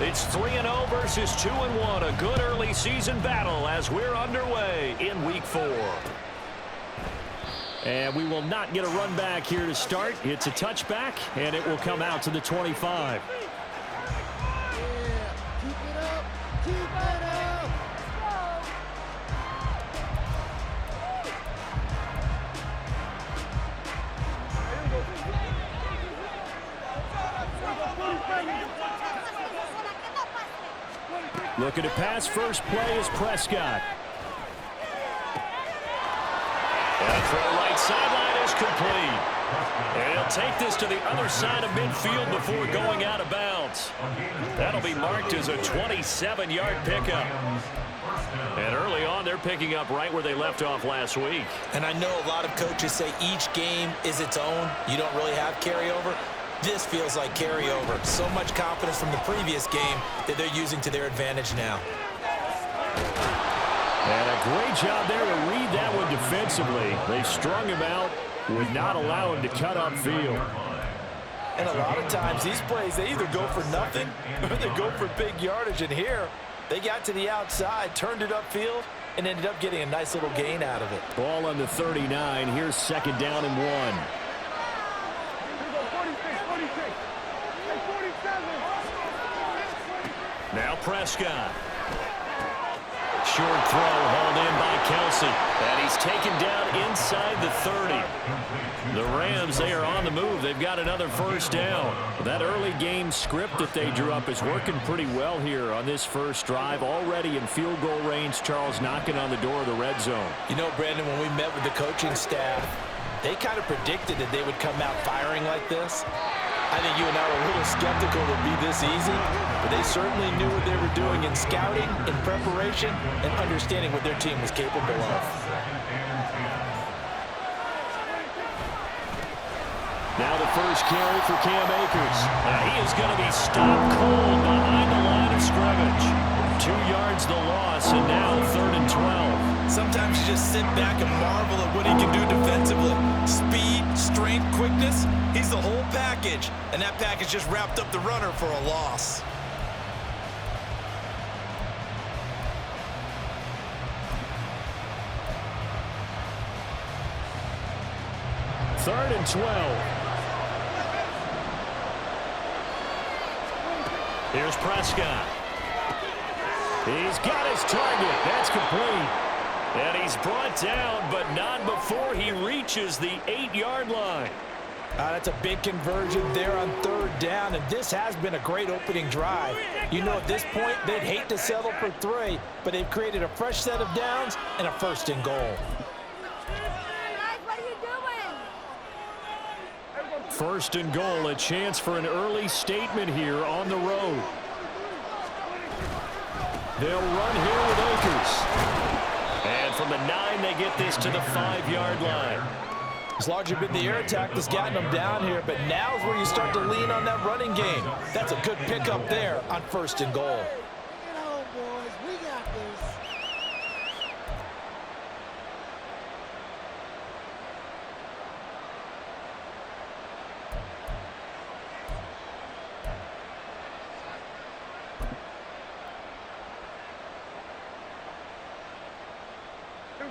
It's 3-0 versus 2-1. A good early season battle as we're underway in Week 4. And we will not get a run back here to start. It's a touchback, and it will come out to the 25. Looking to pass. First play is Prescott. And a throw right sideline is complete. And he'll take this to the other side of midfield before going out of bounds. That'll be marked as a 27-yard pickup. And early on, they're picking up right where they left off last week. And I know a lot of coaches say each game is its own. You don't really have carryover. This feels like carryover. So much confidence from the previous game that they're using to their advantage now. And a great job there to read that one defensively. They strung him out, would not allow him to cut upfield. And a lot of times these plays, they either go for nothing or they go for big yardage. And here, they got to the outside, turned it upfield, and ended up getting a nice little gain out of it. Ball on the 39. Here's 2nd down and 1. Now Prescott. Short throw hauled in by Kelsey. And he's taken down inside the 30. The Rams, they are on the move. They've got another first down. That early game script that they drew up is working pretty well here on this first drive. Already in field goal range, Charles knocking on the door of the red zone. You know, Brandon, when we met with the coaching staff, they kind of predicted that they would come out firing like this. I think you and I were a little skeptical it would be this easy, but they certainly knew what they were doing in scouting, in preparation, and understanding what their team was capable of. Now the first carry for Cam Akers. He is going to be stopped cold behind the line of scrimmage. 2 yards the loss, and now 3rd and 12. Sometimes you just sit back and marvel at what he can do defensively. Speed, strength, quickness, he's the whole package. And that package just wrapped up the runner for a loss. Third and 12. Here's Prescott. He's got his target. That's complete. And he's brought down, but not before he reaches the 8-yard line. That's a big conversion there on 3rd down, and this has been a great opening drive. You know, at this point, they'd hate to settle for 3, but they've created a fresh set of downs and a 1st and goal. First and goal, a chance for an early statement here on the road. They'll run here with Akers. And from the 9, they get this to the 5-yard line. It's largely been the air attack that's gotten them down here, but now's where you start to lean on that running game. That's a good pickup there on 1st and goal.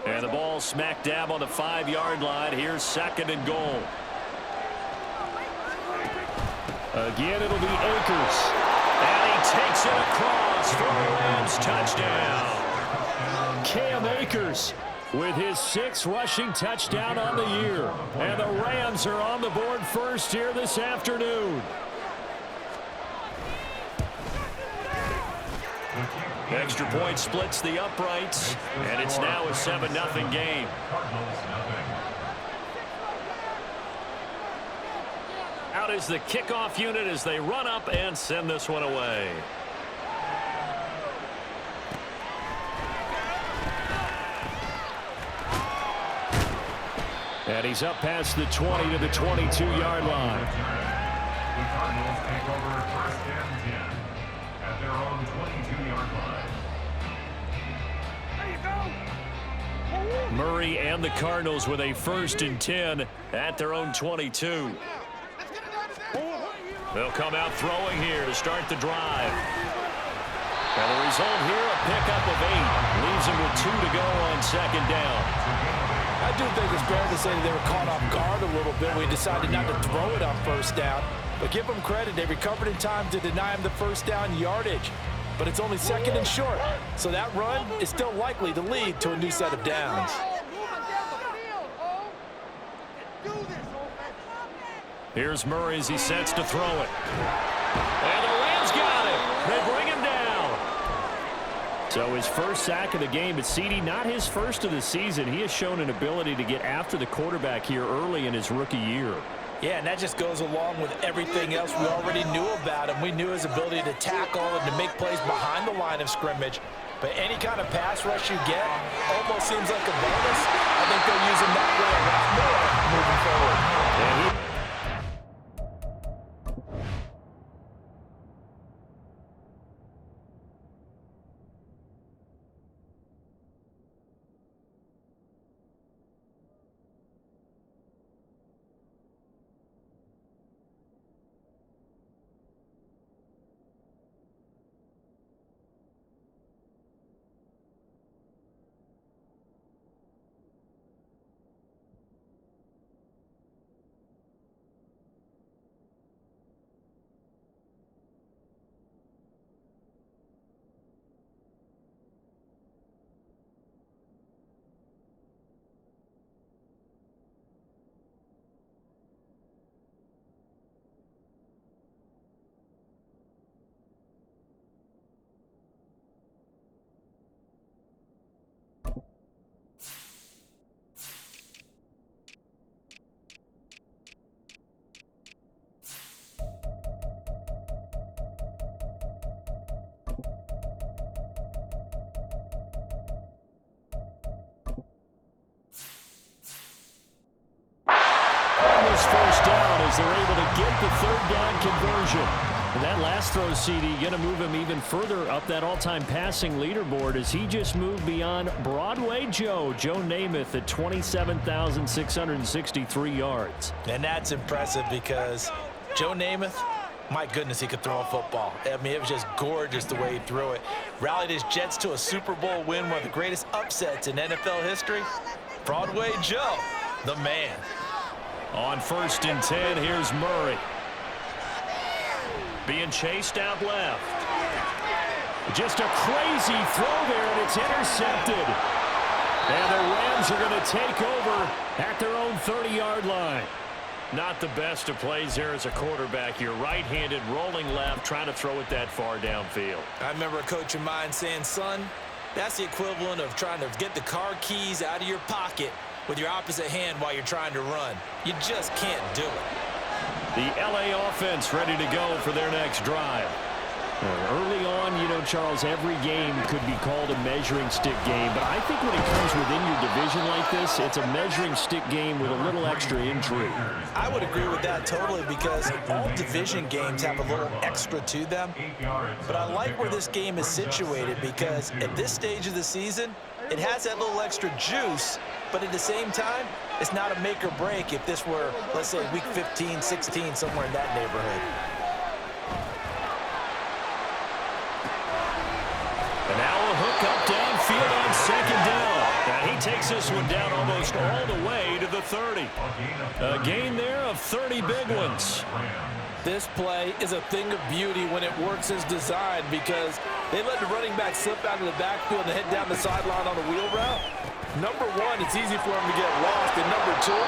And the ball smack dab on the 5-yard line. Here's 2nd and goal. Again, it'll be Akers. And he takes it across for a Rams touchdown. Cam Akers with his 6th rushing touchdown on the year. And the Rams are on the board first here this afternoon. Extra point splits the uprights, and it's now a 7-0 game. Out is the kickoff unit as they run up and send this one away. And he's up past the 20 to the 22-yard line. The Cardinals take over 1st and 10 at their own 22-yard line. Murray and the Cardinals with a 1st and 10 at their own 22. They'll come out throwing here to start the drive. And the result here, a pickup of 8. Leaves him with 2 to go on second down. I do think it's fair to say that they were caught off guard a little bit when he decided not to throw it on first down. But give them credit, they recovered in time to deny him the first down yardage. But it's only second and short, so that run is still likely to lead to a new set of downs. Here's Murray as he sets to throw it. And the Rams got it. They bring him down. So his first sack of the game, but CD, not his first of the season. He has shown an ability to get after the quarterback here early in his rookie year. Yeah, and that just goes along with everything else we already knew about him. We knew his ability to tackle and to make plays behind the line of scrimmage. But any kind of pass rush you get almost seems like a bonus. I think they'll use him that way a lot more moving forward. Yeah, first down as they're able to get the third down conversion. And that last throw, CD, going to move him even further up that all-time passing leaderboard as he just moved beyond Broadway Joe Namath at 27,663 yards. And that's impressive because Joe Namath, my goodness, he could throw a football. I mean, it was just gorgeous the way he threw it. Rallied his Jets to a Super Bowl win, one of the greatest upsets in NFL history. Broadway Joe, the man. On 1st and 10, here's Murray. Being chased out left. Just a crazy throw there, and it's intercepted. And the Rams are going to take over at their own 30-yard line. Not the best of plays there as a quarterback. You're right-handed, rolling left, trying to throw it that far downfield. I remember a coach of mine saying, son, that's the equivalent of trying to get the car keys out of your pocket with your opposite hand while you're trying to run. You just can't do it. The LA offense ready to go for their next drive. Early on, you know, Charles, every game could be called a measuring stick game, but I think when it comes within your division like this, it's a measuring stick game with a little extra intrigue. I would agree with that totally because all division games have a little extra to them. But I like where this game is situated because at this stage of the season, it has that little extra juice, but at the same time, it's not a make or break if this were, let's say, week 15, 16, somewhere in that neighborhood. And now a hook up downfield on second down. And he takes this one down almost all the way to the 30. A gain there of 30 big ones. This play is a thing of beauty when it works as designed because they let the running back slip out of the backfield and head down the sideline on a wheel route. Number one, it's easy for him to get lost. And number two,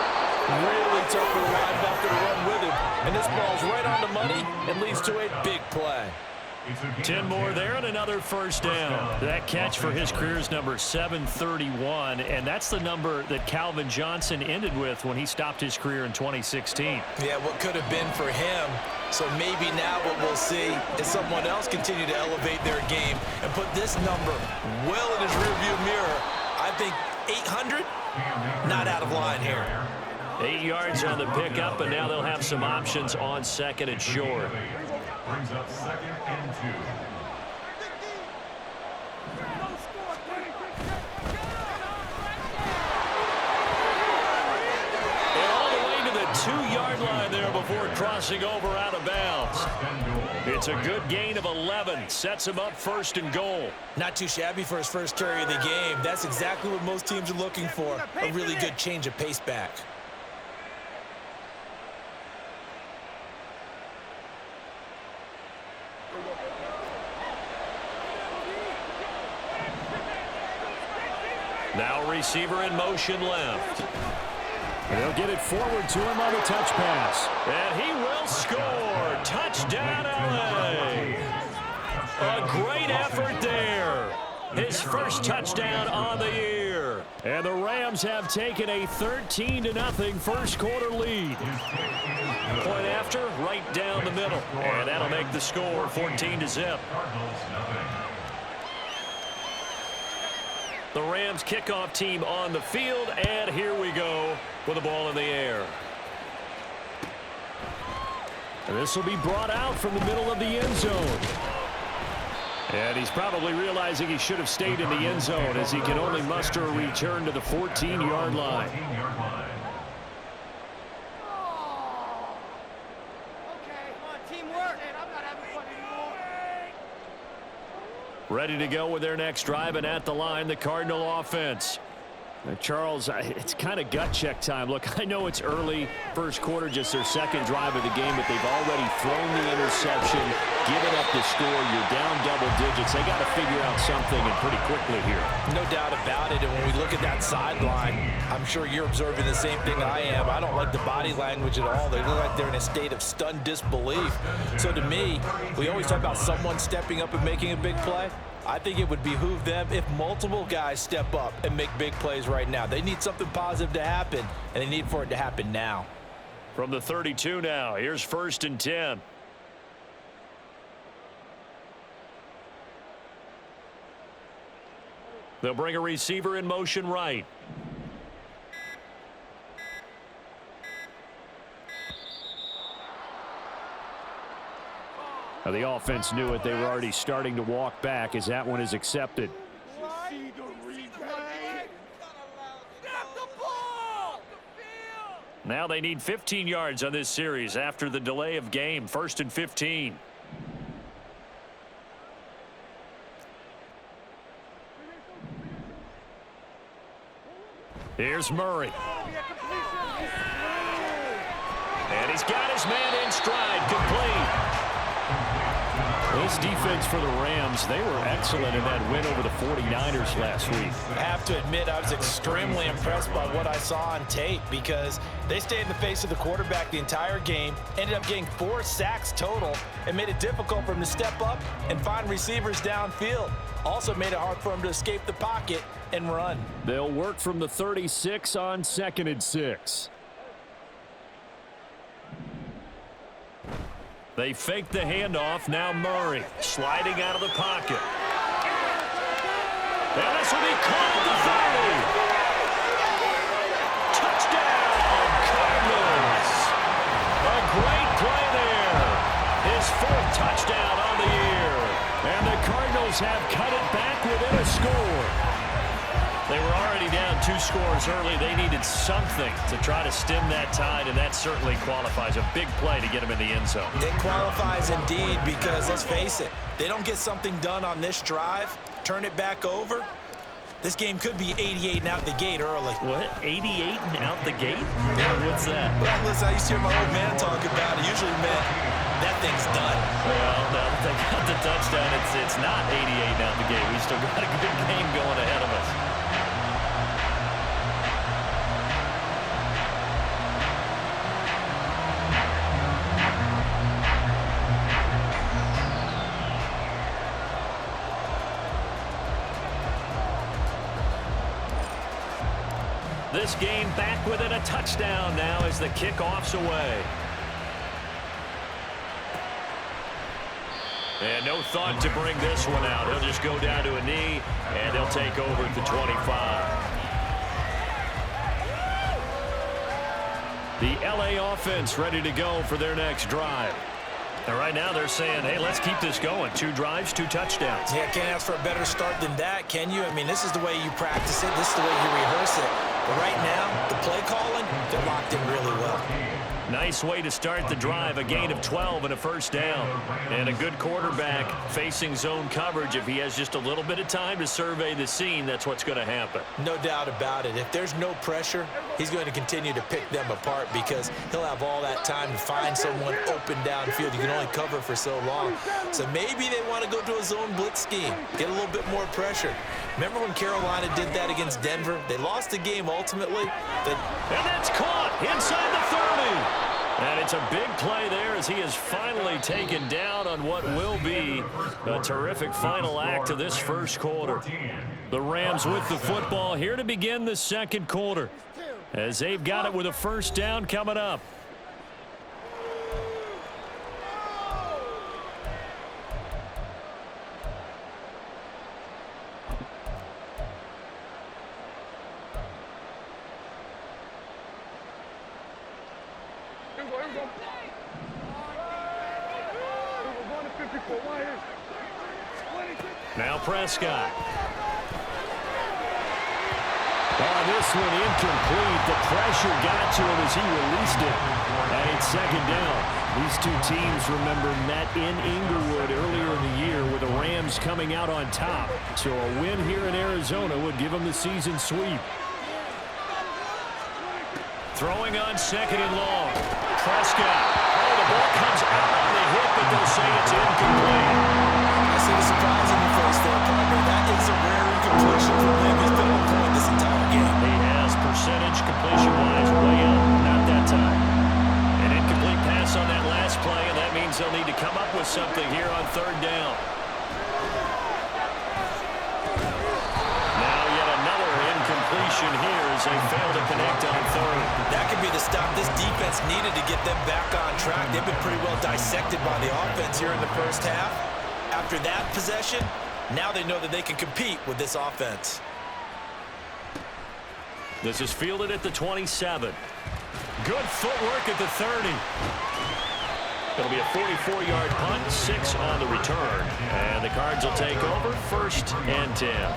really tough for the linebacker to run with him. And this ball's right on the money and leads to a big play. 10 more there and another first down. That catch for his career is number 731, and that's the number that Calvin Johnson ended with when he stopped his career in 2016. Yeah, what could have been for him. So maybe now what we'll see is someone else continue to elevate their game and put this number well in his rearview mirror. I think 800, not out of line here. 8 yards on the pickup, and now they'll have some options on second and short. Brings up 2nd and 2. And all the way to the 2-yard line there before crossing over out of bounds. It's a good gain of 11. Sets him up first and goal. Not too shabby for his first carry of the game. That's exactly what most teams are looking for. A really good change of pace back. Now receiver in motion left. They'll get it forward to him on the touch pass. And he will score. Touchdown, LA. A great effort there. His first touchdown on the year. And the Rams have taken a 13-0 first quarter lead. Point after, right down the middle. And that'll make the score 14-0. The Rams kickoff team on the field, and here we go with the ball in the air. And this will be brought out from the middle of the end zone. And he's probably realizing he should have stayed in the end zone as he can only muster a return to the 14-yard line. Ready to go with their next drive, and at the line, the Cardinal offense. Charles, it's kind of gut check time. Look, I know it's early, first quarter, just their second drive of the game, but they've already thrown the interception, given up the score. You're down double digits. They got to figure out something, and pretty quickly here. No doubt about it, and when we look at that sideline, I'm sure you're observing the same thing I am. I don't like the body language at all. They look like they're in a state of stunned disbelief. So to me, we always talk about someone stepping up and making a big play. I think it would behoove them if multiple guys step up and make big plays right now. They need something positive to happen, and they need for it to happen now. From the 32 now, here's 1st and 10. They'll bring a receiver in motion right. Now the offense knew it. They were already starting to walk back as that one is accepted. Now they need 15 yards on this series after the delay of game. 1st and 15. Here's Murray. And he's got his man in stride, complete. This defense for the Rams, they were excellent in that win over the 49ers last week. I have to admit, I was extremely impressed by what I saw on tape because they stayed in the face of the quarterback the entire game, ended up getting 4 sacks total, and made it difficult for him to step up and find receivers downfield. Also made it hard for him to escape the pocket and run. They'll work from the 36 on 2nd and 6. They fake the handoff. Now Murray sliding out of the pocket. And this will be called the 30. Touchdown, Cardinals. A great play there. His 4th touchdown on the year. And the Cardinals have cut it back within a score. They were already down 2 scores early. They needed something to try to stem that tide, and that certainly qualifies. A big play to get them in the end zone. It qualifies indeed because, let's face it, they don't get something done on this drive, turn it back over, this game could be 88 and out the gate early. What? 88 and out the gate? What's that? Well, listen, I used to hear my old man talk about it. Usually meant that thing's done. Well, now that they got the touchdown, it's not 88 and out the gate. We still got a good game going ahead of us. This game back within a touchdown now as the kickoff's away. And no thought to bring this one out. He'll just go down to a knee, and they'll take over at the 25. The LA offense ready to go for their next drive. And right now they're saying, hey, let's keep this going. 2 drives, 2 touchdowns. Yeah, can't ask for a better start than that, can you? I mean, this is the way you practice it. This is the way you rehearse it. But right now, the play calling, they're locked in really well. Nice way to start the drive, a gain of 12 and a first down. And a good quarterback facing zone coverage. If he has just a little bit of time to survey the scene, that's what's going to happen. No doubt about it. If there's no pressure, he's going to continue to pick them apart because he'll have all that time to find someone open downfield. You can only cover for so long. So maybe they want to go to a zone blitz scheme, get a little bit more pressure. Remember when Carolina did that against Denver? They lost the game ultimately. And that's caught inside the 30. And it's a big play there as he is finally taken down on what will be a terrific final act of this first quarter. The Rams with the football here to begin the second quarter as they've got it with a first down coming up. Now Prescott. Oh, this one incomplete. The pressure got to him as he released it. And it's second down. These two teams, remember, met in Inglewood earlier in the year with the Rams coming out on top. So a win here in Arizona would give them the season sweep. Throwing on second and long. Prescott. Oh, the ball comes out on the hip, but they'll say it's incomplete. I see the surprise in your face there, partner. That is a rare incompletion from him. He's been on point this entire game. He has percentage completion-wise way up. Not that time. An incomplete pass on that last play, and that means they'll need to come up with something here on third down. Now yet another incompletion here as they fail to connect on third. That could be the stop this defense needed to get them back on track. They've been pretty well dissected by the offense here in the first half. After that possession, now they know that they can compete with this offense. This is fielded at the 27. Good footwork at the 30. It'll be a 44-yard punt, 6 on the return. And the Cards will take over, 1st and 10.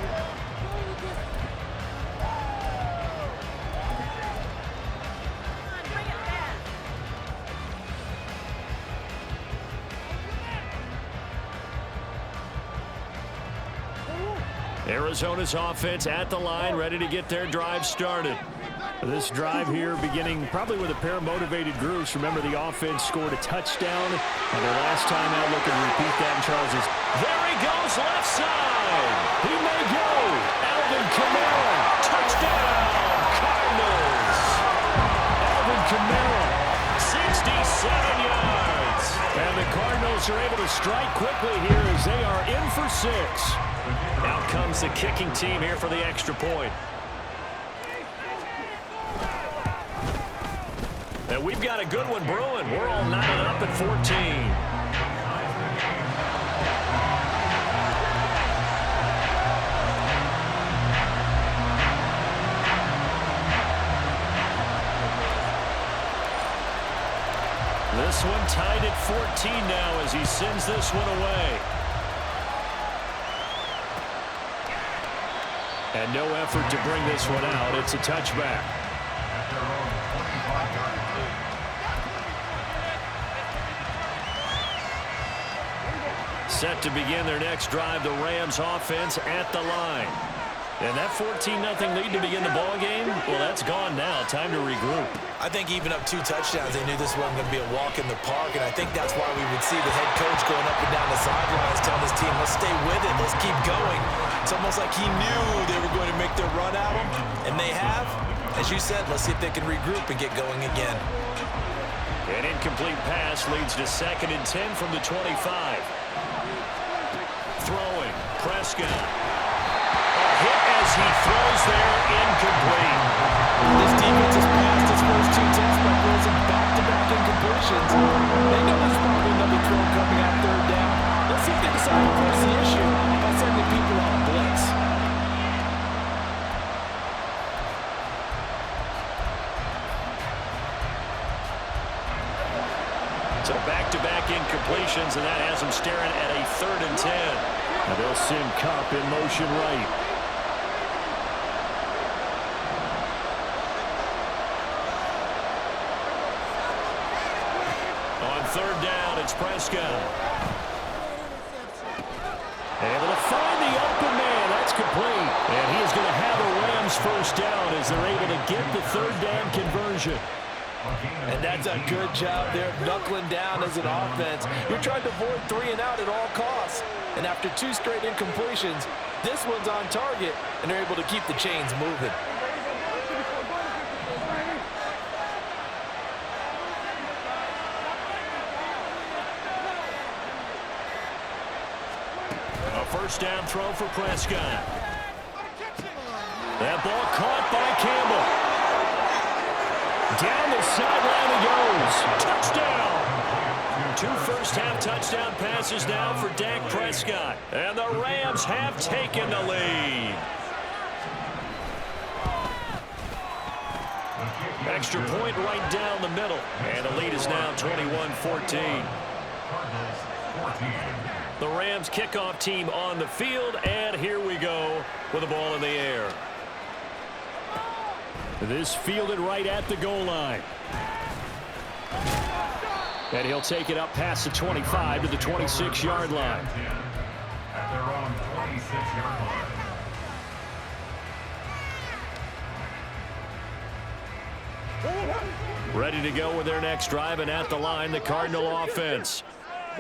Arizona's offense at the line, ready to get their drive started. This drive here beginning probably with a pair of motivated groups. Remember, the offense scored a touchdown on their last time out. Looking to repeat that in Charles's. There he goes, left side. He may go. Alvin Kamara, touchdown, Cardinals. Alvin Kamara, 67 yards. And the Cardinals are able to strike quickly here as they are in for 6. Out comes the kicking team here for the extra point. And we've got a good one brewing. We're all knotted up at 14. This one tied at 14 now as he sends this one away. And no effort to bring this one out. It's a touchback. Set to begin their next drive, the Rams offense at the line. And that 14-0 lead to begin the ball game, well, that's gone now. Time to regroup. I think even up 2 touchdowns, they knew this wasn't going to be a walk in the park, and I think that's why we would see the head coach going up and down the sidelines telling his team, let's stay with it, let's keep going. It's almost like he knew they were going to make their run at him, and they have. As you said, let's see if they can regroup and get going again. An incomplete pass leads to 2nd and 10 from the 25. Throwing, Prescott. Hit as he throws there, incomplete. This defense has passed its first 2 tests by closing back-to-back incompletions. They know there's probably another throw coming out third down. Let's see if they decide to force the issue by sending people on a blitz. So back-to-back incompletions, and that has them staring at a 3rd and 10. Now they'll send Cup in motion right. Prescott. Able to find the open man. That's complete. And he is going to have a Rams first down as they're able to get the third down conversion. And that's a good job there, knuckling down as an offense. You're trying to avoid 3 and out at all costs. And after 2 straight incompletions, this one's on target, and they're able to keep the chains moving. A first down throw for Prescott. That ball caught by Campbell. Down the sideline he goes. Touchdown. 2 first-half touchdown passes now for Dak Prescott. And the Rams have taken the lead. Extra point right down the middle. And the lead is now 21-14. The Rams kickoff team on the field. And here we go with the ball in the air. This fielded right at the goal line. And he'll take it up past the 25 to the 26-yard line. At their own 26-yard line. Ready to go with their next drive, and at the line, the Cardinal offense.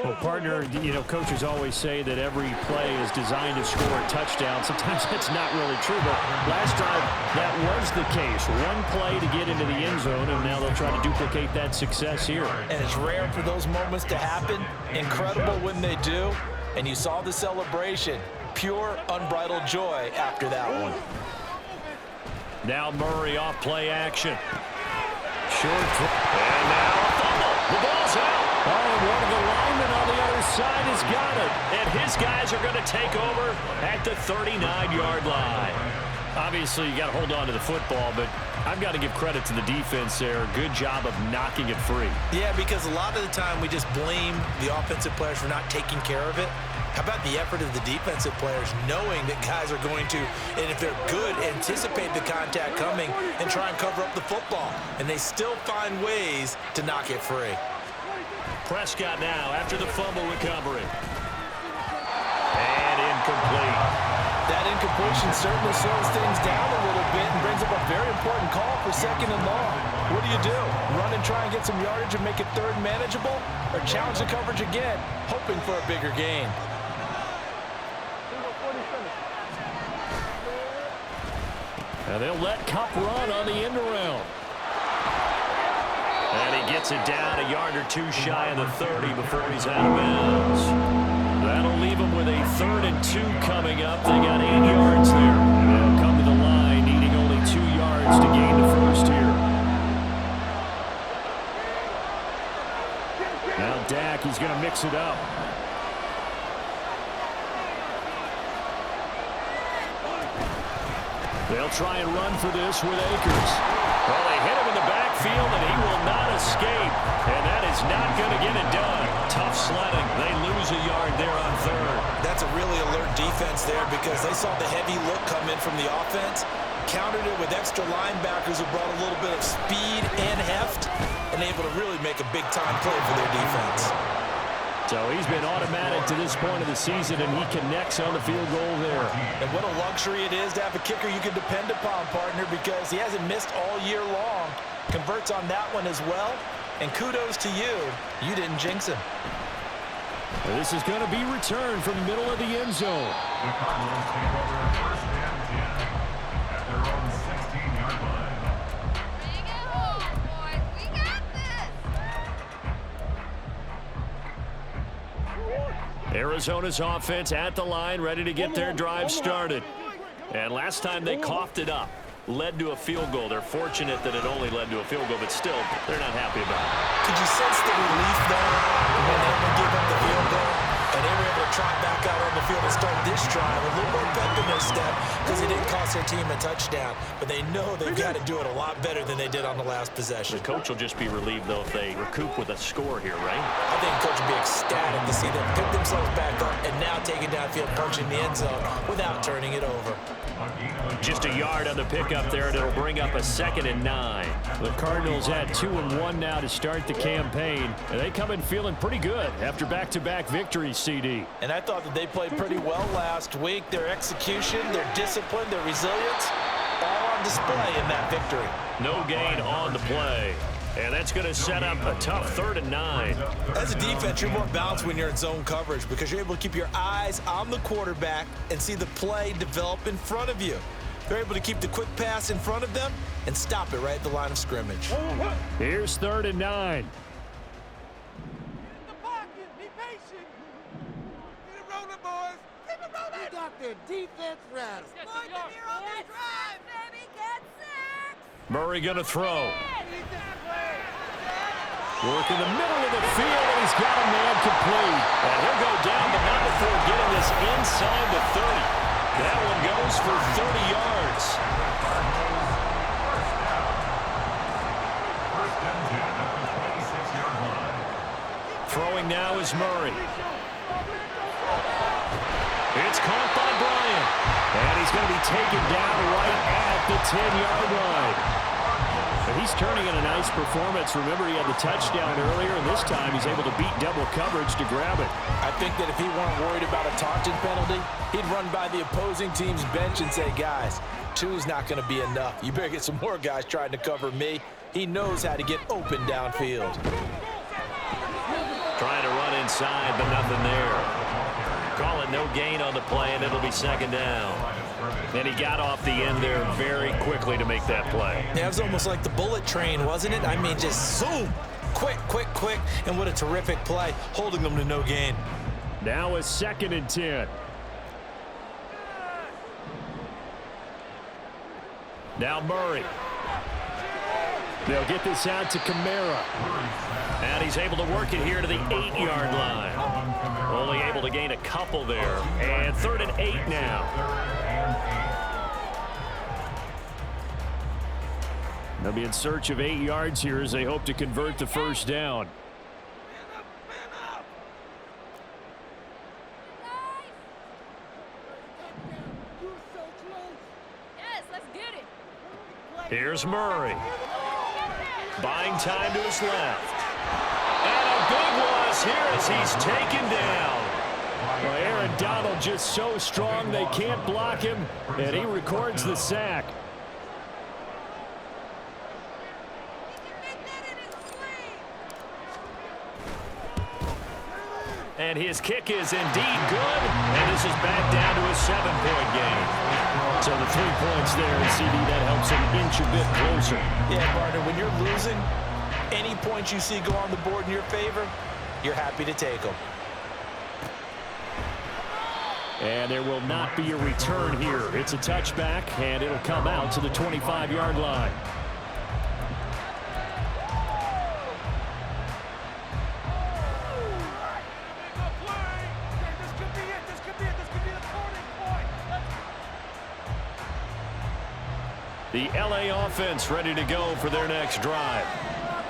Well, partner, coaches always say that every play is designed to score a touchdown. Sometimes that's not really true, but last drive, that was the case. One play to get into the end zone, and now they'll try to duplicate that success here. And it's rare for those moments to happen. Incredible when they do. And you saw the celebration. Pure, unbridled joy after that one. Now Murray off play action. Short. And now a fumble. The ball's out. Oh, and one of the linemen on the other side has got it. And his guys are going to take over at the 39-yard line. Obviously, you got to hold on to the football, but I've got to give credit to the defense there. Good job of knocking it free. Yeah, because a lot of the time we just blame the offensive players for not taking care of it. How about the effort of the defensive players knowing that guys are going to, and if they're good, anticipate the contact coming and try and cover up the football. And they still find ways to knock it free. Prescott now after the fumble recovery. And incomplete. That incompletion certainly slows things down a little bit and brings up a very important call for 2nd and long. What do? Run and try and get some yardage and make it 3rd manageable? Or challenge the coverage again, hoping for a bigger gain? And they'll let Kupp run on the end around. And he gets it down a yard or 2 shy of the 30 before he's out of bounds. That'll leave him with a 3rd and 2 coming up. They got 8 yards there. And they'll come to the line, needing only 2 yards to gain the first here. Now Dak, he's going to mix it up. They'll try and run for this with Akers. Well, they hit him in the backfield, and he will not escape. And that is not going to get it done. Tough sledding. They lose a yard there on 3rd. That's a really alert defense there because they saw the heavy look come in from the offense, countered it with extra linebackers who brought a little bit of speed and heft, and able to really make a big-time play for their defense. So he's been automatic to this point of the season, and he connects on the field goal there. And what a luxury it is to have a kicker you can depend upon, partner, because he hasn't missed all year long. Converts on that one as well. And kudos to you. You didn't jinx him. This is going to be returned from the middle of the end zone. The Cardinals take over 1st and 10 at their own 16-yard line. Bring it home, boys. We got this. Arizona's offense at the line, ready to get their drive started. And last time they coughed it up, led to a field goal. They're fortunate that it only led to a field goal, but still, they're not happy about it. Could you sense the relief there when they gave up the field goal? And they were able to trot back out on the field and start this drive. A little more pep in their step because it didn't cost their team a touchdown. But they know they've got to do it a lot better than they did on the last possession. The coach will just be relieved, though, if they recoup with a score here, right? I think the coach will be ecstatic to see them pick themselves back up and now take it downfield, punching the end zone without turning it over. Just a yard on the pickup there, and it'll bring up a 2nd and 9. The Cardinals had 2-1 now to start the campaign, and they come in feeling pretty good after back-to-back victories, CD. And I thought that they played pretty well last week. Their execution, their discipline, their resilience, all on display in that victory. No gain on the play. And that's going to set up a tough 3rd and 9. As a defense, you're more balanced when you're in zone coverage because you're able to keep your eyes on the quarterback and see the play develop in front of you. They're able to keep the quick pass in front of them and stop it right at the line of scrimmage. Here's 3rd and 9. In the pocket, be patient. Keep it rolling, boys. Keep it rolling. We got their defense rattled. Boys, they're here on their drive. Baby, get 6. Murray going to throw. Work in the middle of the field, and he's got a man complete. And he'll go down, but not before getting this inside the 30. That one goes for 30 yards. Throwing now is Murray. It's caught by Bryant. And he's going to be taken down right at the 10-yard line. But he's turning in a nice performance. Remember, he had the touchdown earlier, and this time he's able to beat double coverage to grab it. I think that if he weren't worried about a taunting penalty, he'd run by the opposing team's bench and say, guys, 2 is not going to be enough. You better get some more guys trying to cover me. He knows how to get open downfield. Trying to run inside, but nothing there. Call it no gain on the play, and it'll be 2nd down. And he got off the end there very quickly to make that play. Yeah, it was almost like the bullet train, wasn't it? I mean, just zoom. Quick, quick, quick. And what a terrific play, holding them to no gain. Now a 2nd and 10. Now Murray. They'll get this out to Kamara. And he's able to work it here to the 8-yard line. Only able to gain a couple there. And 3rd and 8 now. They'll be in search of 8 yards here as they hope to convert the 1st down. Yes, let's get it. Here's Murray. Buying time to his left. And a big loss here as he's taken down. Well, Aaron Donald just so strong they can't block him, and he records the sack. And his kick is indeed good. And this is back down to a 7-point game. So the 3 points there, and CD, that helps him inch a bit closer. Yeah, partner, when you're losing, any points you see go on the board in your favor, you're happy to take them. And there will not be a return here. It's a touchback, and it'll come out to the 25-yard line. The LA offense ready to go for their next drive.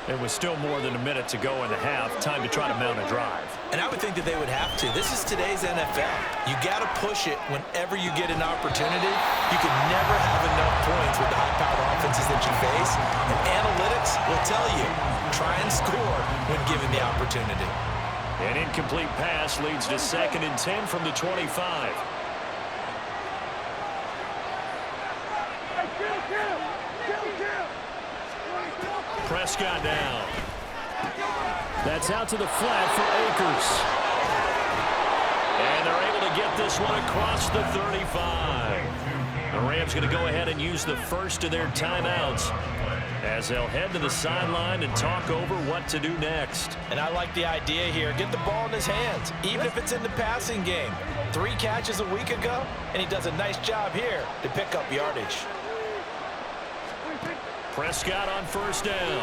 There was still more than a minute to go in the half. Time to try to mount a drive. And I would think that they would have to. This is today's NFL. You got to push it whenever you get an opportunity. You can never have enough points with the high-powered offenses that you face. And analytics will tell you, try and score when given the opportunity. An incomplete pass leads to 2nd and 10 from the 25. Prescott down. That's out to the flat for Akers. And they're able to get this one across the 35. The Rams going to go ahead and use the first of their timeouts as they'll head to the sideline and talk over what to do next. And I like the idea here. Get the ball in his hands, even if it's in the passing game. 3 catches a week ago, and he does a nice job here to pick up yardage. Prescott on 1st down.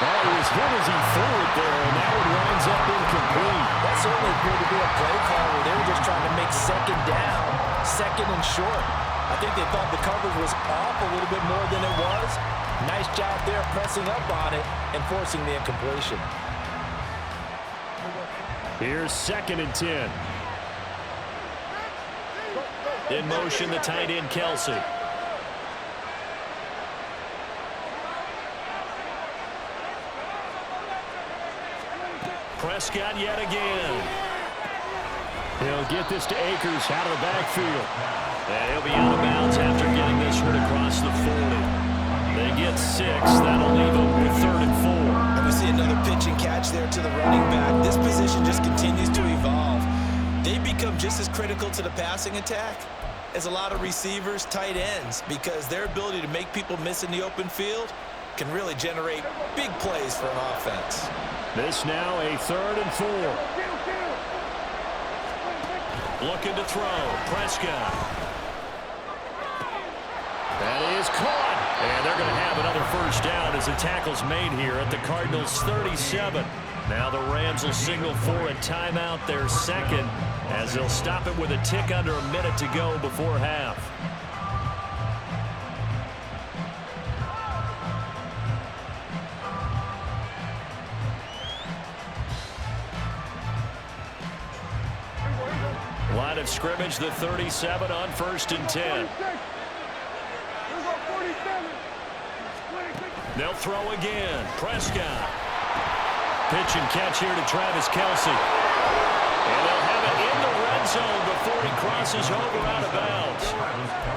Oh, he was hit as he threw it there, and that one winds up incomplete. That certainly appeared to be a play call where they were just trying to make 2nd down, 2nd and short. I think they thought the coverage was off a little bit more than it was. Nice job there pressing up on it and forcing the incompletion. Here's 2nd and 10. In motion, the tight end, Kelsey. Prescott yet again. He'll get this to Akers out of the backfield. And he'll be out of bounds after getting this one across the 40. They get 6. That'll leave them with 3rd and 4. And we see another pitch and catch there to the running back. This position just continues to evolve. They become just as critical to the passing attack as a lot of receivers, tight ends, because their ability to make people miss in the open field can really generate big plays for an offense. This now a 3rd and 4. Looking to throw. Prescott. That is caught. And they're going to have another first down as the tackle's made here at the Cardinals' 37. Now the Rams will signal for a timeout, their second, as they'll stop it with a tick under a minute to go before half. Line of scrimmage, the 37 on 1st and 10. They'll throw again. Prescott. Pitch and catch here to Travis Kelsey. And they'll have it in the red zone before he crosses over out of bounds.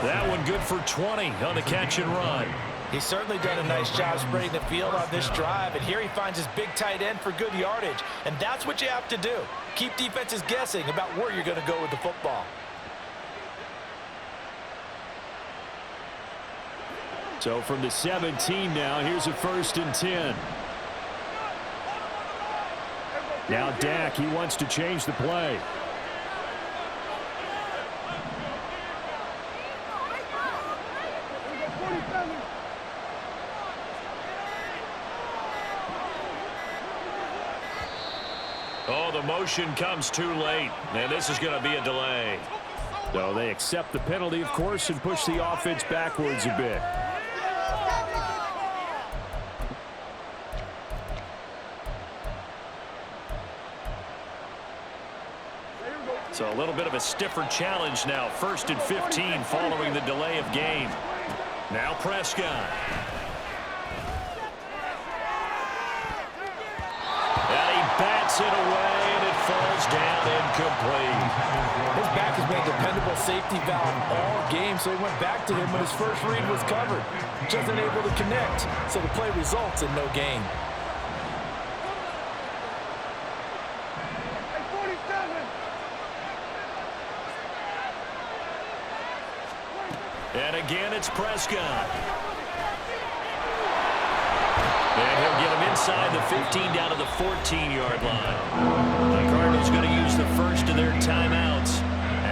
That one good for 20 on the catch and run. He's certainly done a nice job spreading the field on this drive, and here he finds his big tight end for good yardage. And that's what you have to do. Keep defenses guessing about where you're going to go with the football. So from the 17 now, here's a 1st and 10. Now Dak, he wants to change the play. Oh, the motion comes too late, and this is going to be a delay. So they accept the penalty, of course, and push the offense backwards a bit. So a little bit of a stiffer challenge now. 1st and 15 following the delay of game. Now Prescott. And he bats it away, and it falls down incomplete. His back has been a dependable safety valve all game, so he went back to him when his first read was covered. Just unable to connect, so the play results in no gain. And again, it's Prescott. And he'll get him inside the 15 down to the 14-yard line. The Cardinals going to use the first of their timeouts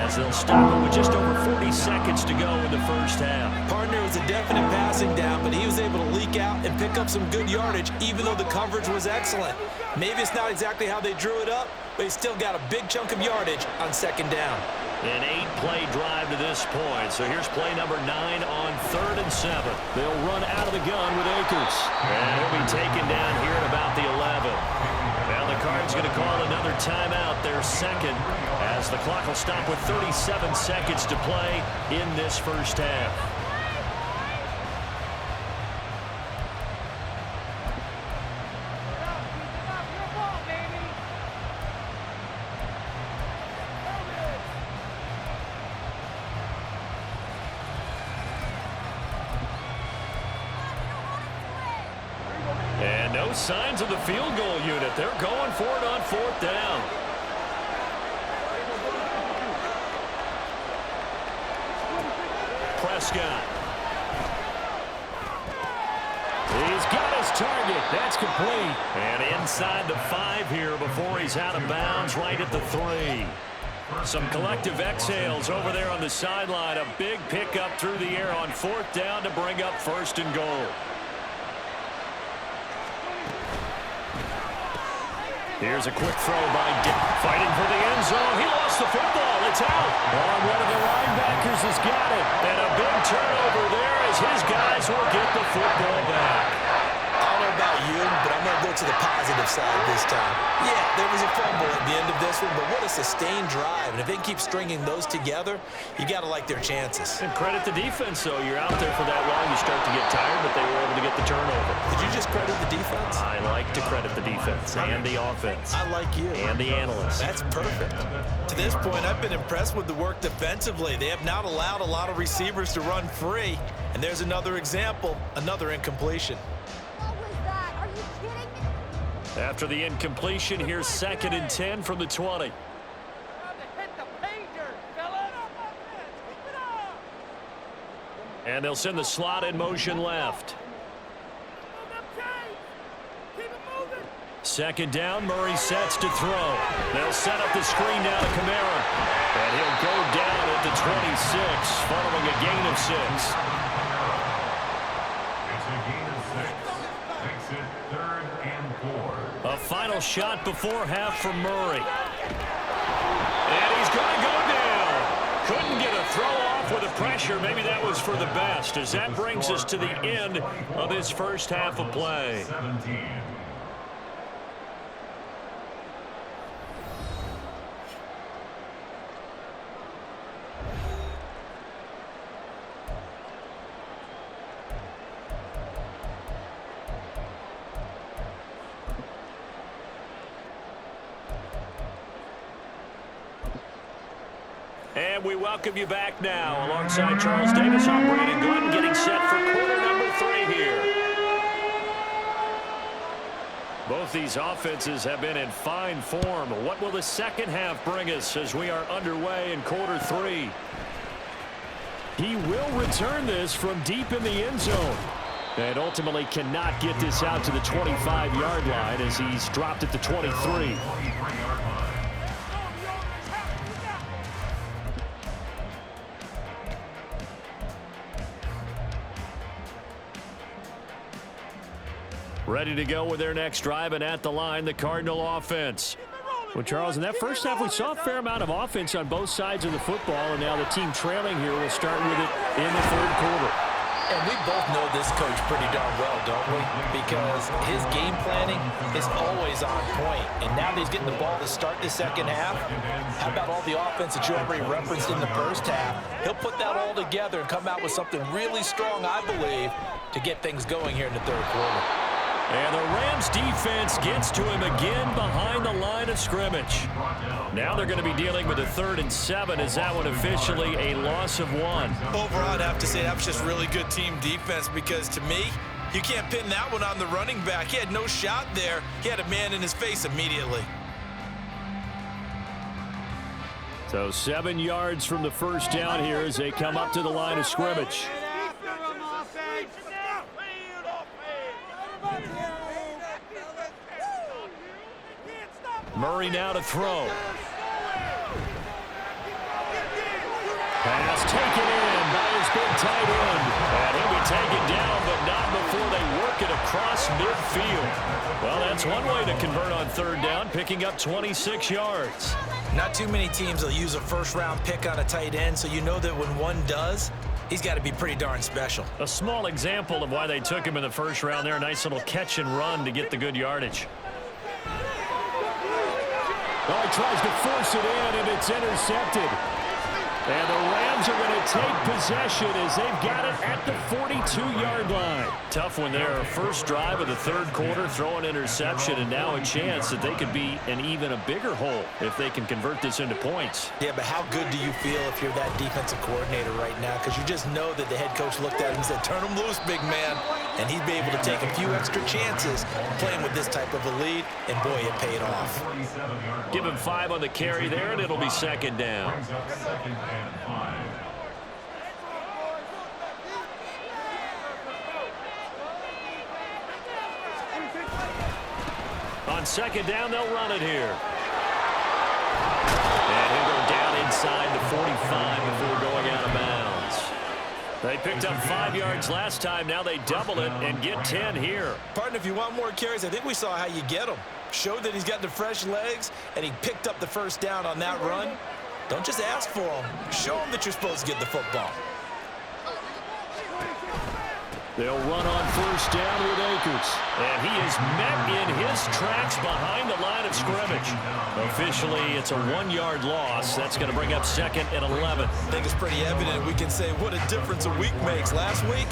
as they'll stop it with just over 40 seconds to go in the first half. Partner was a definite passing down, but he was able to leak out and pick up some good yardage, even though the coverage was excellent. Maybe it's not exactly how they drew it up, but he still got a big chunk of yardage on 2nd down. An 8-play drive to this point. So here's play number 9 on 3rd and 7. They'll run out of the gun with Akers. And he'll be taken down here at about the 11. Now the Cards going to call another timeout, their second, as the clock will stop with 37 seconds to play in this first half. And no signs of the field goal unit. They're going for it on 4th down. Prescott. He's got his target. That's complete. And inside the 5 here before he's out of bounds, right at the 3. Some collective exhales over there on the sideline. A big pickup through the air on 4th down to bring up 1st and goal. Here's a quick throw by Dick. Fighting for the end zone. He lost the football. It's out. Oh, one of the linebackers has got it. And a big turnover there as his guys will get the football back. I don't know about you, but I'm I'm going to go to the positive side this time. Yeah, there was a fumble at the end of this one, but what a sustained drive. And if they keep stringing those together, you got to like their chances. And credit the defense, though. You're out there for that long, you start to get tired, but they were able to get the turnover. Did you just credit the defense? I like to credit the defense and the offense. I like you. And the analysts. That's perfect. To this point, I've been impressed with the work defensively. They have not allowed a lot of receivers to run free. And there's another example, another incompletion. What was that? Are you kidding me? After the incompletion, here's 2nd and 10 from the 20. And they'll send the slot in motion left. 2nd down, Murray sets to throw. They'll set up the screen down to Kamara. And he'll go down at the 26, following a gain of 6. It's a gain of 6. Makes it 3rd and 4. A final shot before half from Murray. And he's going to go down. Couldn't get a throw off with the pressure. Maybe that was for the best, as that brings us to the end of this first half of play. 17. And we welcome you back now. Alongside Charles Davis, I'm Brandon Glenn, getting set for quarter number 3 here. Both these offenses have been in fine form. What will the second half bring us as we are underway in quarter 3? He will return this from deep in the end zone. And ultimately cannot get this out to the 25-yard line as he's dropped at the 23. Ready to go with their next drive, and at the line, the Cardinal offense. Well, Charles, in that first half, we saw a fair amount of offense on both sides of the football, and now the team trailing here will start with it in the 3rd quarter. And we both know this coach pretty darn well, don't we? Because his game planning is always on point. And now that he's getting the ball to start the second half, how about all the offense that you already referenced in the first half? He'll put that all together and come out with something really strong, I believe, to get things going here in the 3rd quarter. And the Rams defense gets to him again behind the line of scrimmage. Now they're going to be dealing with a 3rd and 7. Is that one officially a loss of 1? Overall, I'd have to say that was just really good team defense, because to me, you can't pin that one on the running back. He had no shot there. He had a man in his face immediately. So 7 yards from the first down here as they come up to the line of scrimmage. Murray now to throw. Pass taken in by his big tight end. And he'll be taken down, but not before they work it across midfield. Well, that's one way to convert on 3rd down, picking up 26 yards. Not too many teams will use a first-round pick on a tight end, so you know that when one does, he's got to be pretty darn special. A small example of why they took him in the first round there. A nice little catch and run to get the good yardage. Oh, he tries to force it in, and it's intercepted. And the Rams are going to take possession as they've got it at the 42-yard line. Tough one there. First drive of the 3rd quarter, throw an interception, and now a chance that they could be in even a bigger hole if they can convert this into points. Yeah, but how good do you feel if you're that defensive coordinator right now? Because you just know that the head coach looked at him and said, turn him loose, big man. And he'd be able to take a few extra chances playing with this type of a lead, and boy, it paid off. Give him 5 on the carry there, and it'll be 2nd down. Brings up 2nd and 5. On 2nd down, they'll run it here. And he'll go down inside the 45 before going out of bounds. They picked up 5 yards last time. Now they double it and get 10 here. Partner, if you want more carries, I think we saw how you get them. Showed that he's got the fresh legs, and he picked up the first down on that run. Don't just ask for them. Show them that you're supposed to get the football. They'll run on first down with Akers. And he is met in his tracks behind the line of scrimmage. Officially, it's a 1-yard loss. That's going to bring up 2nd and 11. I think it's pretty evident. We can say what a difference a week makes. Last week,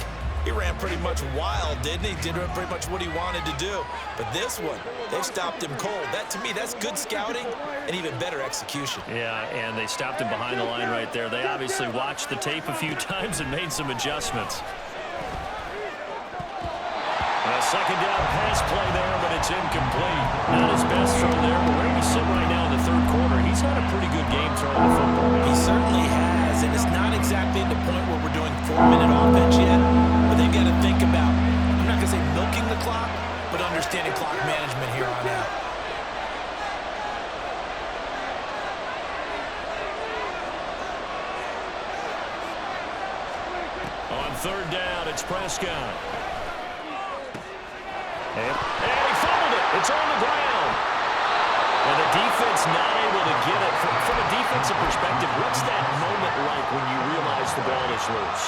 he ran pretty much wild, didn't he? Did pretty much what he wanted to do. But this one, they've stopped him cold. That, to me, that's good scouting and even better execution. Yeah, and they stopped him behind the line right there. They obviously watched the tape a few times and made some adjustments. A second down pass play there, but it's incomplete. Not his best throw there, but where we sit right now in the third quarter, he's had a pretty good game throwing the football. He certainly has, and it's not exactly at the point where we're doing 4-minute offense yet, but they've got to think about, I'm not going to say milking the clock, but understanding clock management here on out. On third down, it's Prescott. And he fumbled it. It's on the ground. And the defense not able to get it. From a defensive perspective, what's that moment like when you realize the ball is loose?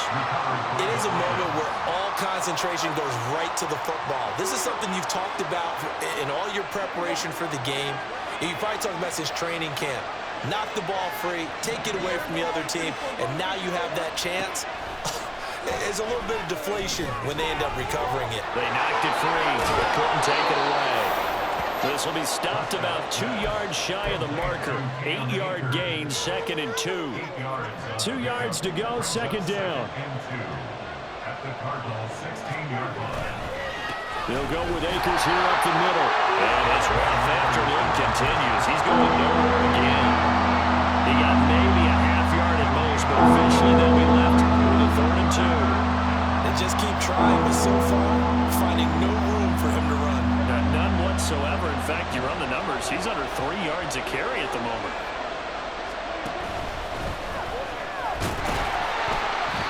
It is a moment where all concentration goes right to the football. This is something you've talked about in all your preparation for the game. You probably talked about since training camp. Knock the ball free, take it away from the other team, and now you have that chance. There's a little bit of deflation when they end up recovering it. They knocked it free, but couldn't take it away. This will be stopped about 2 yards shy of the marker. 8-yard gain, 2nd and 2. 2 yards to go, second down. At the Cardinals' 16-yard line. They'll go with Akers here up the middle. And his rough afternoon continues. He's going nowhere again. He got maybe a half yard at most, but officially they'll be left with a 3rd and 2. They just keep trying, but so far, finding no room for him to run. None whatsoever. In fact, you run the numbers. He's under 3 yards a carry at the moment.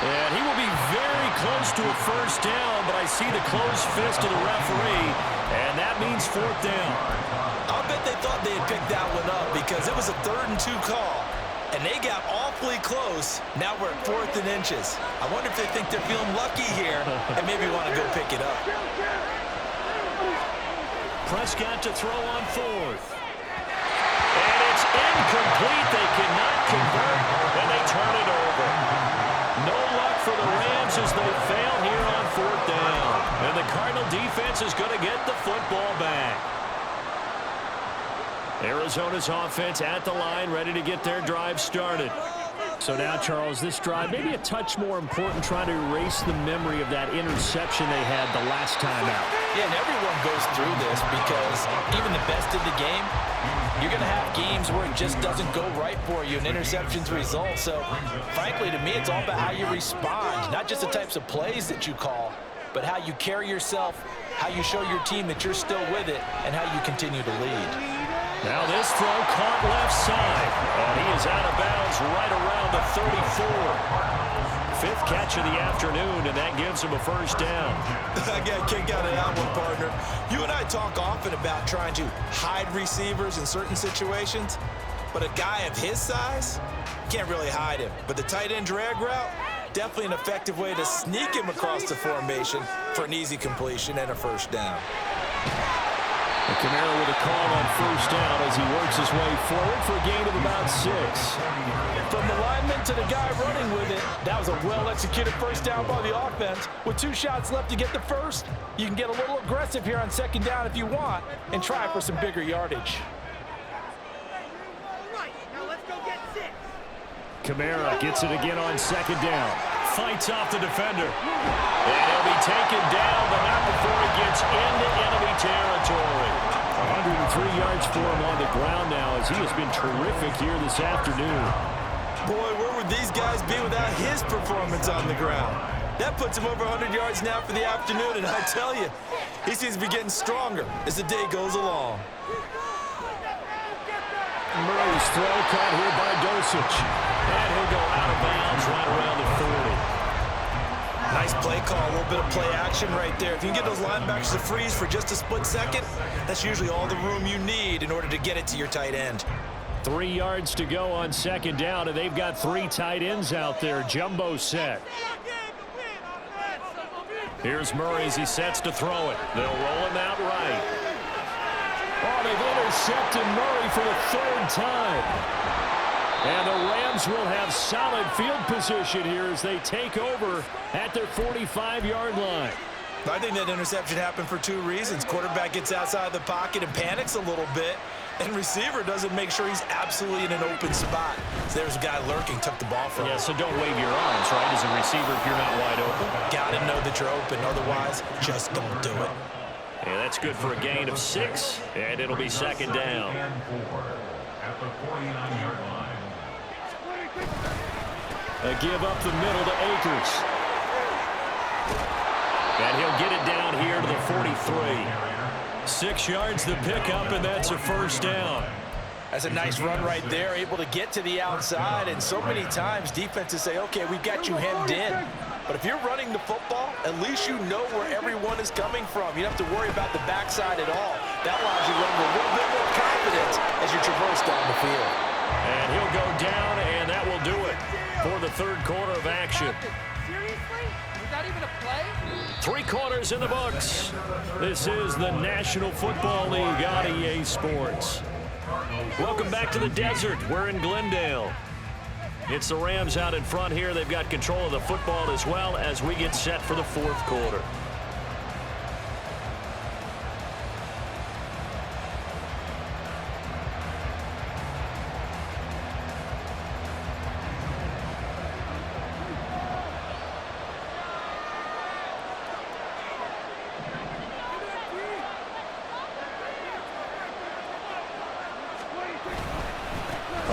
And he will be very close to a first down, but I see the closed fist of the referee, and that means 4th down. I'll bet they thought they had picked that one up because it was a 3rd and 2 call, and they got awfully close. Now we're at 4th and inches. I wonder if they think they're feeling lucky here and maybe want to go pick it up. Prescott to throw on 4th. And it's incomplete. They cannot convert, and they turn it over. No luck for the Rams as they fail here on 4th down. And the Cardinal defense is going to get the football back. Arizona's offense at the line, ready to get their drive started. So now, Charles, this drive maybe a touch more important, trying to erase the memory of that interception they had the last time out. Yeah, and everyone goes through this because even the best of the game, you're going to have games where it just doesn't go right for you and interceptions result. So, frankly, to me, it's all about how you respond, not just the types of plays that you call, but how you carry yourself, how you show your team that you're still with it, and how you continue to lead. Now this throw caught left side, and he is out of bounds right around the 34. 5th catch of the afternoon, and that gives him a first down. I got a kick out of that one, partner. You and I talk often about trying to hide receivers in certain situations, but a guy of his size, can't really hide him. But the tight end drag route, definitely an effective way to sneak him across the formation for an easy completion and a first down. Kamara with a call on first down as he works his way forward for a gain of about 6. From the lineman to the guy running with it, that was a well-executed first down by the offense. With 2 shots left to get the first, you can get a little aggressive here on second down if you want and try for some bigger yardage. Now let's go get 6. Kamara gets it again on second down. Fights off the defender. And he'll be taken down, but not before he gets into enemy territory. 103 yards for him on the ground now as he has been terrific here this afternoon. Boy, where would these guys be without his performance on the ground? That puts him over 100 yards now for the afternoon, and I tell you, he seems to be getting stronger as the day goes along. Murray's throw caught here by Dosich. And he'll go out of bounds right around the 40. Nice play call, a little bit of play action right there. If you can get those linebackers to freeze for just a split second, that's usually all the room you need in order to get it to your tight end. 3 yards to go on second down, and they've got 3 tight ends out there. Jumbo set. Here's Murray as he sets to throw it. They'll roll him out right. Oh, they've intercepted Murray for the third time. And the Rams will have solid field position here as they take over at their 45-yard line. I think that interception happened for two reasons. Quarterback gets outside the pocket and panics a little bit, and receiver doesn't make sure he's absolutely in an open spot. So there's a guy lurking, took the ball from him. Yeah, so don't wave your arms, right, as a receiver if you're not wide open. Got to know that you're open. Otherwise, just don't do it. And that's good for a gain of 6, and it'll be second down. At the 49-yard line. A give up the middle to Akers. And he'll get it down here to the 43. 6 yards the pickup, and that's a first down. That's a nice run right there, able to get to the outside. And so many times defenses say, okay, we've got you hemmed in. But if you're running the football, at least you know where everyone is coming from. You don't have to worry about the backside at all. That allows you to run with a little bit more confidence as you traverse down the field. And he'll go down, and that will do it for the third quarter of action. Seriously? Was that even a play? 3 quarters in the books. This is the National Football League on EA Sports. Welcome back to the desert. We're in Glendale. It's the Rams out in front here. They've got control of the football as well as we get set for the fourth quarter.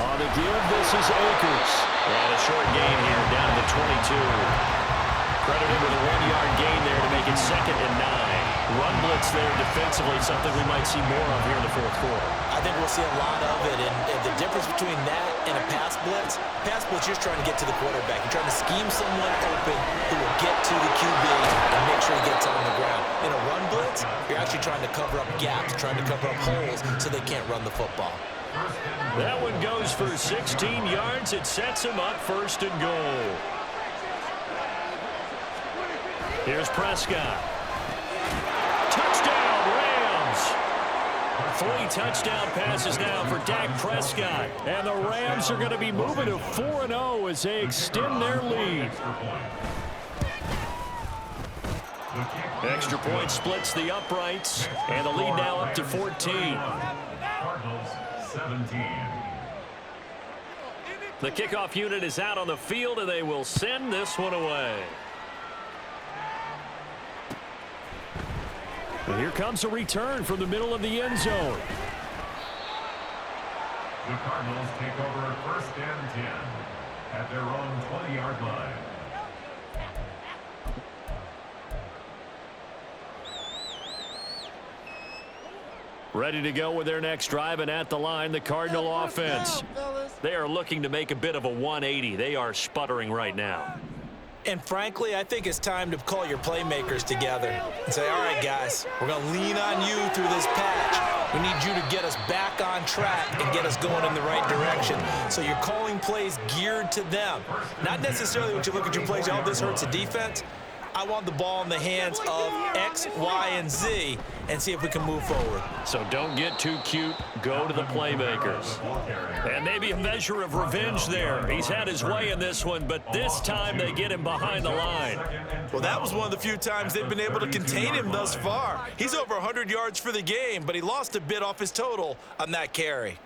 On the give, this is Akers. And a short gain here down to the 22. Credited with a 1-yard gain there to make it 2nd and 9. Run blitz there defensively, something we might see more of here in the fourth quarter. I think we'll see a lot of it. And the difference between that and a pass blitz, you're just trying to get to the quarterback. You're trying to scheme someone open who will get to the QB and make sure he gets on the ground. In a run blitz, you're actually trying to cover up gaps, trying to cover up holes so they can't run the football. That one goes for 16 yards. It sets him up 1st and goal. Here's Prescott. Touchdown, Rams. 3 touchdown passes now for Dak Prescott. And the Rams are going to be moving to 4-0 as they extend their lead. Extra point splits the uprights. And the lead now up to 14. Cardinals 17. The kickoff unit is out on the field, and they will send this one away. And here comes a return from the middle of the end zone. The Cardinals take over at 1st and 10 at their own 20-yard line. Ready to go with their next drive, and at the line, the Cardinal offense. They are looking to make a bit of a 180. They are sputtering right now. And frankly, I think it's time to call your playmakers together and say, all right, guys, we're going to lean on you through this patch. We need you to get us back on track and get us going in the right direction. So you're calling plays geared to them. Not necessarily when you look at your plays, oh, this hurts the defense. I want the ball in the hands of X, Y, and Z and see if we can move forward. So don't get too cute. Go to the playmakers. And maybe a measure of revenge there. He's had his way in this one, but this time they get him behind the line. Well, that was one of the few times they've been able to contain him thus far. He's over 100 yards for the game, but he lost a bit off his total on that carry.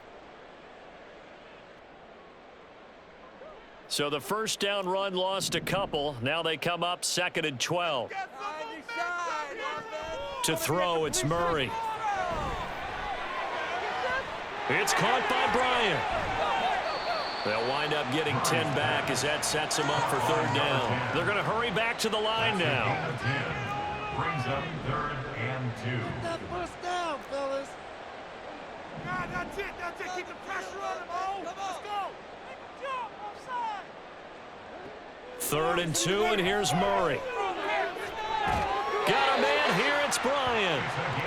So the first down run lost a couple. Now they come up 2nd and 12. To throw, it's Murray. It's caught by Bryant. They'll wind up getting 10 back as that sets them up for 3rd down. They're going to hurry back to the line now. Brings up 3rd and 2. That first down, fellas. Yeah, that's it. Keep the pressure on him, oh. Let's go. Jump, offside. 3rd and 2, and here's Murray. Got a man here, it's Bryant.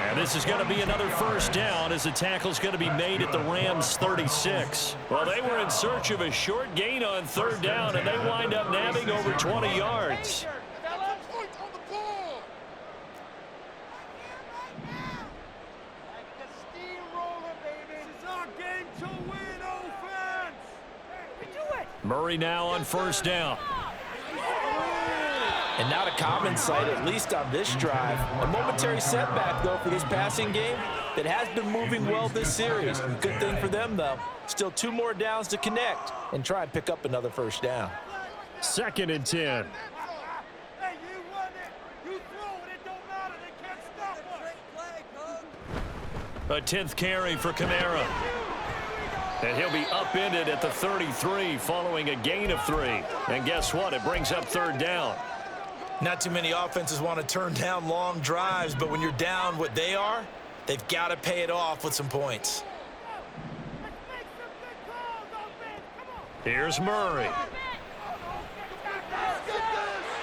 And this is going to be another first down as the tackle's going to be made at the Rams 36. Well, they were in search of a short gain on 3rd down, and they wind up nabbing over 20 yards. Murray now on first down. And not a common sight, at least on this drive. A momentary setback, though, for this passing game that has been moving well this series. Good thing for them, though. Still 2 more downs to connect and try and pick up another first down. 2nd and 10. Hey, you run it. You throw it. It don't matter. They can't stop us. A 10th carry for Kamara. And he'll be upended at the 33 following a gain of 3. And guess what? It brings up 3rd down. Not too many offenses want to turn down long drives, but when you're down what they are, they've got to pay it off with some points. Here's Murray.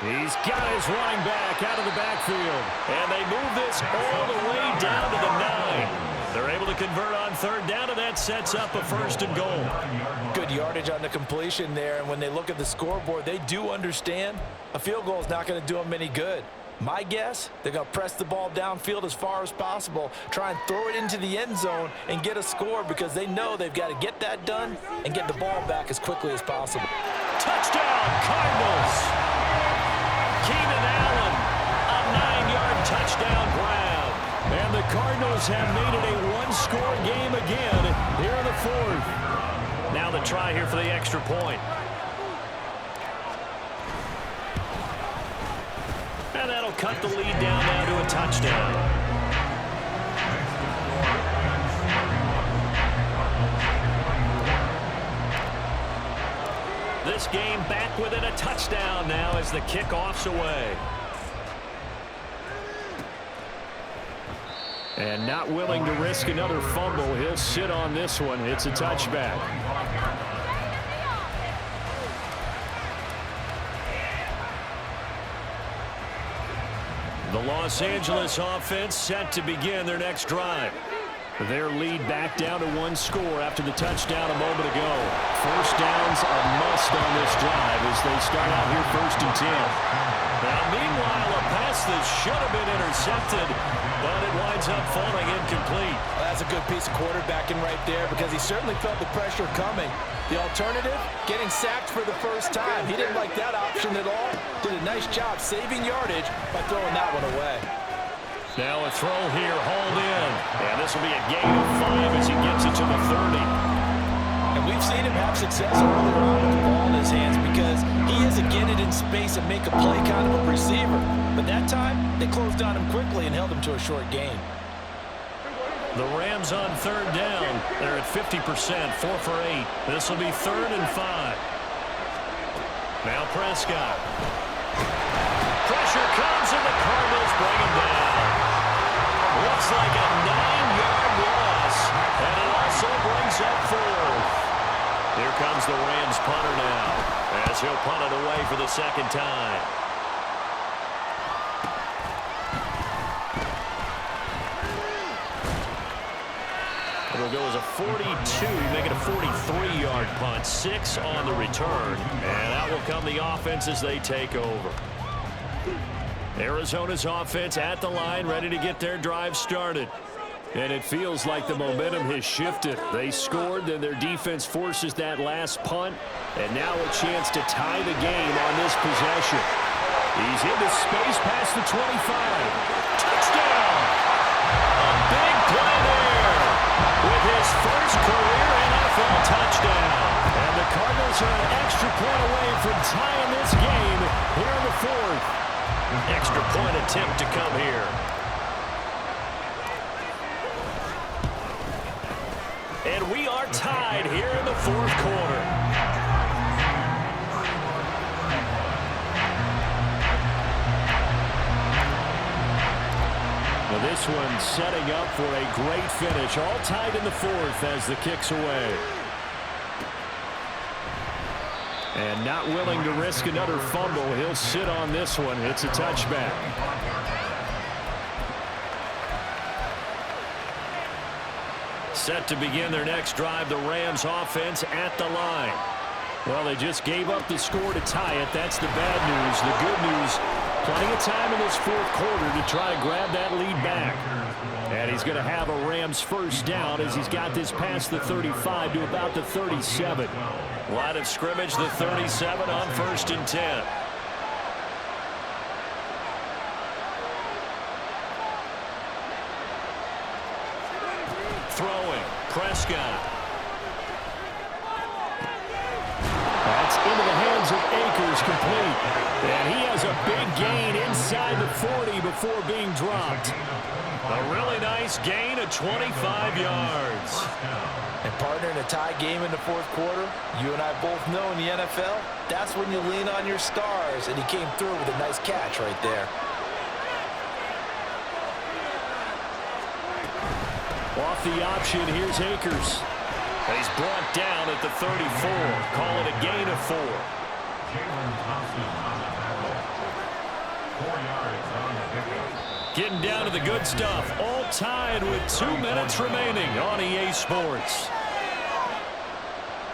He's got his running back out of the backfield. And they move this all the way down to the 9. They're able to convert on 3rd down, and that sets up a 1st and goal. Good yardage on the completion there, and when they look at the scoreboard, they do understand a field goal is not going to do them any good. My guess, they're going to press the ball downfield as far as possible, try and throw it into the end zone and get a score because they know they've got to get that done and get the ball back as quickly as possible. Touchdown, Cardinals! Keenan Allen, a 9-yard touchdown grab. And the Cardinals have made it a 1-score game again here in the 4th. Now the try here for the extra point. And that'll cut the lead down now to a touchdown. This game back within a touchdown now as the kickoff's away. And not willing to risk another fumble. He'll sit on this one. It's a touchback. The Los Angeles offense set to begin their next drive. Their lead back down to 1 score after the touchdown a moment ago. 1st down's a must on this drive as they start out here 1st and 10. Now, meanwhile, a pass that should have been intercepted, but it winds up falling incomplete. Well, that's a good piece of quarterbacking right there because he certainly felt the pressure coming. The alternative, getting sacked for the first time. He didn't like that option at all. Did a nice job saving yardage by throwing that one away. Now a throw here, hauled in. And this will be a gain of 5 as he gets it to the 30. And we've seen him have success earlier on with the ball in his hands because he is a get it in space and make a play kind of a receiver. But that time, they closed on him quickly and held him to a short gain. The Rams on 3rd down. They're at 50%, 4 for 8. This will be 3rd and 5. Now Prescott. Pressure comes and the Cardinals bring him down. Looks like a 9-yard loss, and it also brings up 4th. Here comes the Rams punter now, as he'll punt it away for the 2nd time. It'll go as a 42, make it a 43-yard punt, 6 on the return, and out will come the offense as they take over. Arizona's offense at the line, ready to get their drive started. And it feels like the momentum has shifted. They scored, then their defense forces that last punt, and now a chance to tie the game on this possession. He's into space past the 25. Touchdown! A big play there with his first career NFL touchdown. And the Cardinals are an extra point away from tying this game here in the 4th. Extra point attempt to come here. And we are tied here in the 4th quarter. Well, this one setting up for a great finish. All tied in the 4th as the kick's away. And not willing to risk another fumble. He'll sit on this one. It's a touchback. Set to begin their next drive, the Rams offense at the line. Well, they just gave up the score to tie it. That's the bad news. The good news, plenty of time in this 4th quarter to try to grab that lead back. And he's going to have a Rams first down as he's got this past the 35 to about the 37. Line of scrimmage, the 37 on 1st and 10. Throwing, Prescott. That's into the hands of Akers, complete. And he has a big gain inside the 40 before being dropped. A really nice gain of 25 yards. And partner, in a tie game in the fourth quarter, you and I both know in the NFL, that's when you lean on your stars, and he came through with a nice catch right there. Off the option, here's Akers. And he's brought down at the 34. Call it a gain of 4. Jalen Thompson on the tackle. 4 yards on the pickup. Getting down to the good stuff. All tied with 2 minutes remaining on EA Sports.